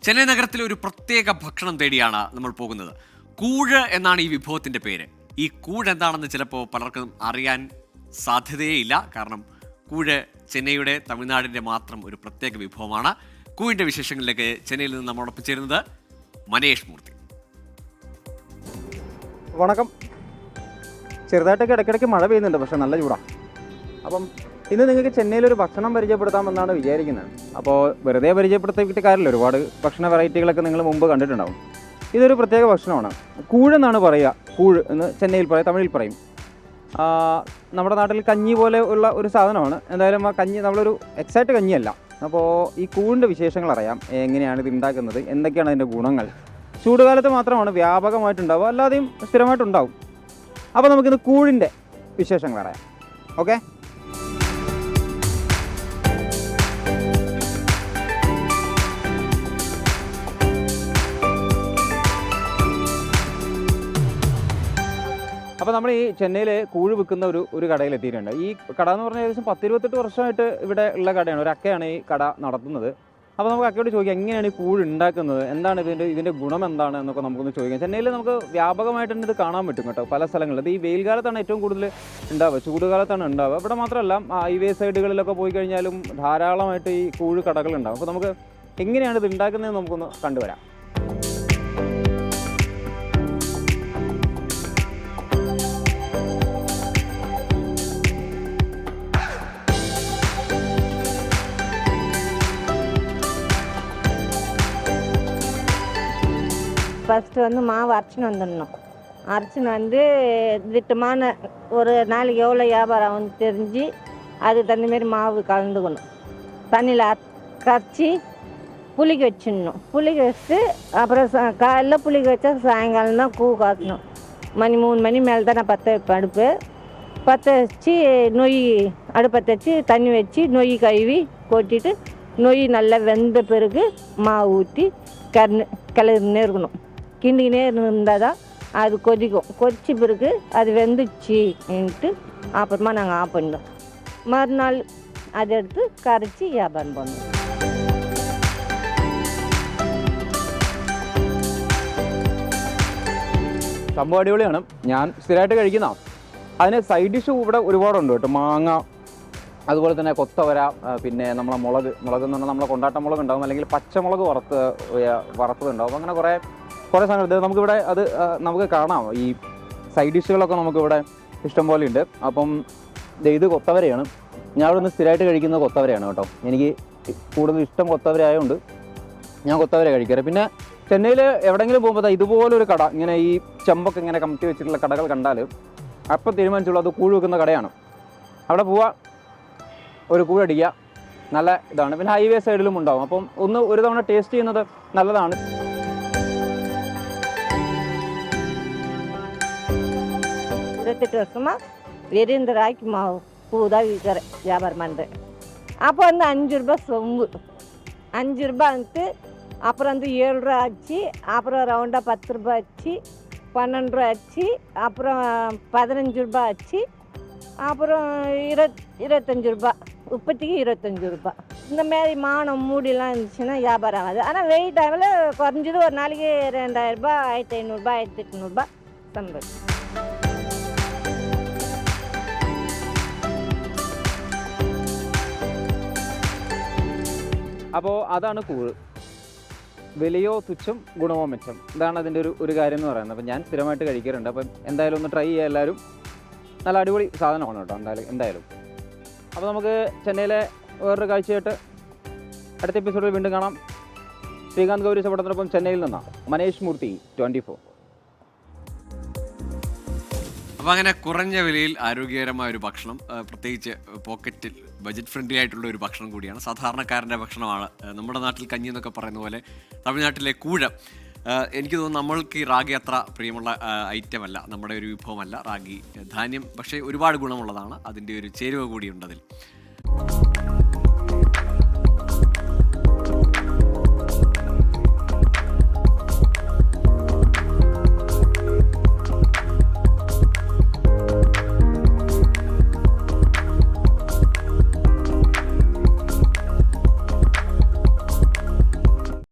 ചെന്നൈ നഗരത്തിലെ ഒരു പ്രത്യേക ഭക്ഷണം തേടിയാണ് നമ്മൾ പോകുന്നത്. കൂഴ് എന്നാണ് ഈ വിഭവത്തിൻ്റെ പേര്. ഈ കൂഴ് എന്താണെന്ന് ചിലപ്പോൾ പലർക്കും അറിയാൻ സാധ്യതയേയില്ല. കാരണം കൂഴ് ചെന്നൈയുടെ, തമിഴ്നാടിൻ്റെ മാത്രം ഒരു പ്രത്യേക വിഭവമാണ്. കൂഴിൻ്റെ വിശേഷങ്ങളിലേക്ക് ചെന്നൈയിൽ നിന്ന് നമ്മളോടൊപ്പം ചേരുന്നത് മനേഷ് മൂർത്തി. വണക്കം. ചെറുതായിട്ടൊക്കെ ഇടയ്ക്കിടയ്ക്ക് മഴ പെയ്യുന്നുണ്ട്, പക്ഷേ നല്ല ചൂടാണ്. അപ്പം ഇന്ന് നിങ്ങൾക്ക് ചെന്നൈയിലൊരു ഭക്ഷണം പരിചയപ്പെടുത്താമെന്നാണ് വിചാരിക്കുന്നത്. അപ്പോൾ വെറുതെ പരിചയപ്പെടുത്തിയിട്ട് കാര്യമില്ല, ഒരുപാട് ഭക്ഷണ വെറൈറ്റികളൊക്കെ നിങ്ങൾ മുമ്പ് കണ്ടിട്ടുണ്ടാവും. ഇതൊരു പ്രത്യേക ഭക്ഷണമാണ്. കൂഴെന്നാണ് പറയുക. കൂഴ് എന്ന് ചെന്നൈയിൽ പറയും, തമിഴിൽ പറയും. നമ്മുടെ നാട്ടിൽ കഞ്ഞി പോലെ ഉള്ള ഒരു സാധനമാണ്. എന്തായാലും ആ കഞ്ഞി നമ്മളൊരു എക്സാക്റ്റ് കഞ്ഞിയല്ല. അപ്പോൾ ഈ കൂഴിൻ്റെ വിശേഷങ്ങൾ അറിയാം. എങ്ങനെയാണ് ഇത് ഉണ്ടാക്കുന്നത്, എന്തൊക്കെയാണ് അതിൻ്റെ ഗുണങ്ങൾ. ചൂടുകാലത്ത് മാത്രമാണ് വ്യാപകമായിട്ടുണ്ടാവുക, അല്ലാതെയും സ്ഥിരമായിട്ടുണ്ടാവും. അപ്പോൾ നമുക്കിന്ന് കൂഴിൻ്റെ വിശേഷങ്ങൾ അറിയാം. ഓക്കെ. അപ്പോൾ നമ്മൾ ഈ ചെന്നൈയിൽ കൂഴ് വിൽക്കുന്ന ഒരു കടയിൽ എത്തിയിട്ടുണ്ട്. ഈ കട എന്ന് പറഞ്ഞാൽ ഏകദേശം 10-28 വർഷമായിട്ട് ഇവിടെ ഉള്ള കടയാണ്. ഒരു അക്കയാണ് ഈ കട നടത്തുന്നത്. അപ്പോൾ നമുക്ക് അക്കയോട് ചോദിക്കാം, എങ്ങനെയാണ് ഈ കൂഴ് ഉണ്ടാക്കുന്നത്, എന്താണ് ഇതിൻ്റെ ഗുണം എന്താണ് എന്നൊക്കെ നമുക്കൊന്ന് ചോദിക്കാം. ചെന്നൈയിൽ നമുക്ക് വ്യാപകമായിട്ട് ഇത് കാണാൻ പറ്റും കേട്ടോ, പല സ്ഥലങ്ങളിൽ. ഇത് ഈ വെയിൽ കാലത്താണ് ഏറ്റവും കൂടുതൽ ഉണ്ടാവുക, ചൂടുകാലത്താണ് ഉണ്ടാവുക. ഇവിടെ മാത്രമല്ല, ഹൈവേ സൈഡുകളിലൊക്കെ പോയി കഴിഞ്ഞാലും ധാരാളമായിട്ട് ഈ കൂഴ് കടകളുണ്ടാവും. അപ്പോൾ നമുക്ക് എങ്ങനെയാണ് ഇത് ഉണ്ടാക്കുന്നതെന്ന് നമുക്കൊന്ന് കണ്ടുവരാം. ஃபஸ்ட்டு வந்து மாவு அரைச்சின்னு வந்துடணும். அரைச்சின்னு வந்து திட்டமான ஒரு நாளைக்கு எவ்வளோ வியாபாரம் வந்து தெரிஞ்சு அதுக்கு தகுந்தமாரி மாவு கலந்துக்கணும். தண்ணியில் கரைச்சி புளிக்க வச்சிடணும். புளிக்க வச்சுட்டு அப்புறம் காலைல புளிக்க வச்சா சாயங்காலம் தான் கூழ் காய்ச்சணும். 3 மணி மேலே தான் நான் பற்ற வைப்பேன் அடுப்பு. பற்ற வச்சு நொய் அடுப்பத்தை வச்சு தண்ணி வச்சு நொய் கழுவி கொட்டிட்டு நொய் நல்லா வெந்த பிறகு மாவு ஊற்றி கிளறினே இருக்கணும். கிண்டிக்கினே இருந்தால் தான் அது கொதிக்கும். கொதித்த பிறகு அது வெந்துச்சுன்ட்டு அப்புறமா நாங்கள் ஆஃப் பண்ணிடுவோம். மறுநாள் அதை எடுத்து கரைச்சி வியாபாரம் பண்ணுவோம். സംഭവം അടിപൊളിയാണ്. ഞാൻ സ്ഥിരമായിട്ട് കഴിക്കുന്നതാണ്. അതിന് സൈഡ് ഡിഷ് ഇവിടെ ഒരുപാടുണ്ട് കേട്ടോ. മാങ്ങ, അതുപോലെ തന്നെ കൊത്തവര, പിന്നെ നമ്മളെ മുളക് എന്ന് പറഞ്ഞാൽ നമ്മളെ കൊണ്ടാട്ട മുളക് ഉണ്ടാവും, അല്ലെങ്കിൽ പച്ചമുളക് വറുത്തതുണ്ടാവും. അങ്ങനെ കുറേ സാധനങ്ങൾ. ഇത് നമുക്കിവിടെ അത് നമുക്ക് കാണാം. ഈ സൈഡ് ഡിഷുകളൊക്കെ നമുക്കിവിടെ ഇഷ്ടംപോലെ ഉണ്ട്. അപ്പം ഇത് കൊത്തവരയാണ്. ഞാൻ ഇവിടെ നിന്ന് സ്ഥിരമായിട്ട് കഴിക്കുന്നത് കൊത്തവരയാണ് കേട്ടോ. എനിക്ക് കൂടുതൽ ഇഷ്ടം കൊത്തവര ആയതുകൊണ്ട് ഞാൻ കൊത്തവര കഴിക്കാറ്. പിന്നെ ചെന്നൈയിൽ എവിടെയെങ്കിലും പോകുമ്പോൾ ഇതുപോലൊരു കട, ഇങ്ങനെ ഈ ചെമ്പൊക്കെ ഇങ്ങനെ കമത്തി വെച്ചിട്ടുള്ള കടകൾ കണ്ടാൽ അപ്പം തീരുമാനിച്ചുള്ളൂ അത് കൂഴ് വെക്കുന്ന കടയാണ്. അവിടെ പോവുക, ഒരു കൂഴടിക്കുക, നല്ല ഇതാണ്. പിന്നെ ഹൈവേ സൈഡിലും ഉണ്ടാവും. അപ്പം ഒരു തവണ ടേസ്റ്റ് ചെയ്യുന്നത് നല്ലതാണ്. வருஷமாக வெறும் இந்த ராக்கி மாவு பூ தான் விற்கிறேன், வியாபாரம் பண்ணுறேன். அப்போ வந்து 5 ரூபா சொம்பு, 5 ரூபா வந்து அப்புறம் வந்து 7 ரூபா ஆச்சு. அப்புறம் ரவுண்டாக 10 ரூபா ஆச்சு, 12 ரூபா ஆச்சு, அப்புறம் 15 ரூபா ஆச்சு, அப்புறம் 25 ரூபா, இப்போதைக்கு 25 ரூபா. இந்த மாதிரி மானம் மூடிலாம் இருந்துச்சுன்னா வியாபாரம் ஆகாது. ஆனால் வெயில் டைமில் குறைஞ்சது ஒரு நாளைக்கு 2000 ரூபா, 1500 ரூபா, 1800 ரூபா சம்பளம். അപ്പോൾ അതാണ് കൂഴ്. വിലയോ തുച്ഛം, ഗുണമോ മെച്ചം, ഇതാണ് അതിൻ്റെ ഒരു കാര്യം എന്ന് പറയുന്നത്. അപ്പം ഞാൻ സ്ഥിരമായിട്ട് കഴിക്കാറുണ്ട്. അപ്പം എന്തായാലും ഒന്ന് ട്രൈ ചെയ്യുക എല്ലാവരും. നല്ല അടിപൊളി സാധനമാണ് കേട്ടോ എന്തായാലും. അപ്പോൾ നമുക്ക് ചെന്നൈയിലെ വേറൊരു കാഴ്ചയായിട്ട് അടുത്ത എപ്പിസോഡിൽ വീണ്ടും കാണാം. ശ്രീകാന്ത് ഗൗരി ചപ്പടത്തിനൊപ്പം ചെന്നൈയിൽ നിന്നാണ് മനേഷ് മൂർത്തി, 24. അപ്പോൾ അങ്ങനെ കുറഞ്ഞ വിലയിൽ ആരോഗ്യകരമായ ഒരു ഭക്ഷണം, പ്രത്യേകിച്ച് പോക്കറ്റിൽ ബജറ്റ് ഫ്രണ്ട്ലി ആയിട്ടുള്ള ഒരു ഭക്ഷണം കൂടിയാണ്. സാധാരണക്കാരൻ്റെ ഭക്ഷണമാണ്. നമ്മുടെ നാട്ടിൽ കഞ്ഞി എന്നൊക്കെ പറയുന്ന പോലെ തമിഴ്നാട്ടിലെ കൂഴ. എനിക്ക് തോന്നുന്നു നമ്മൾക്ക് ഈ റാഗി അത്ര പ്രിയമുള്ള ഐറ്റം അല്ല, നമ്മുടെ ഒരു വിഭവമല്ല റാഗി ധാന്യം. പക്ഷേ ഒരുപാട് ഗുണമുള്ളതാണ്. അതിൻ്റെ ഒരു ചേരുവ കൂടിയുണ്ട് അതിൽ.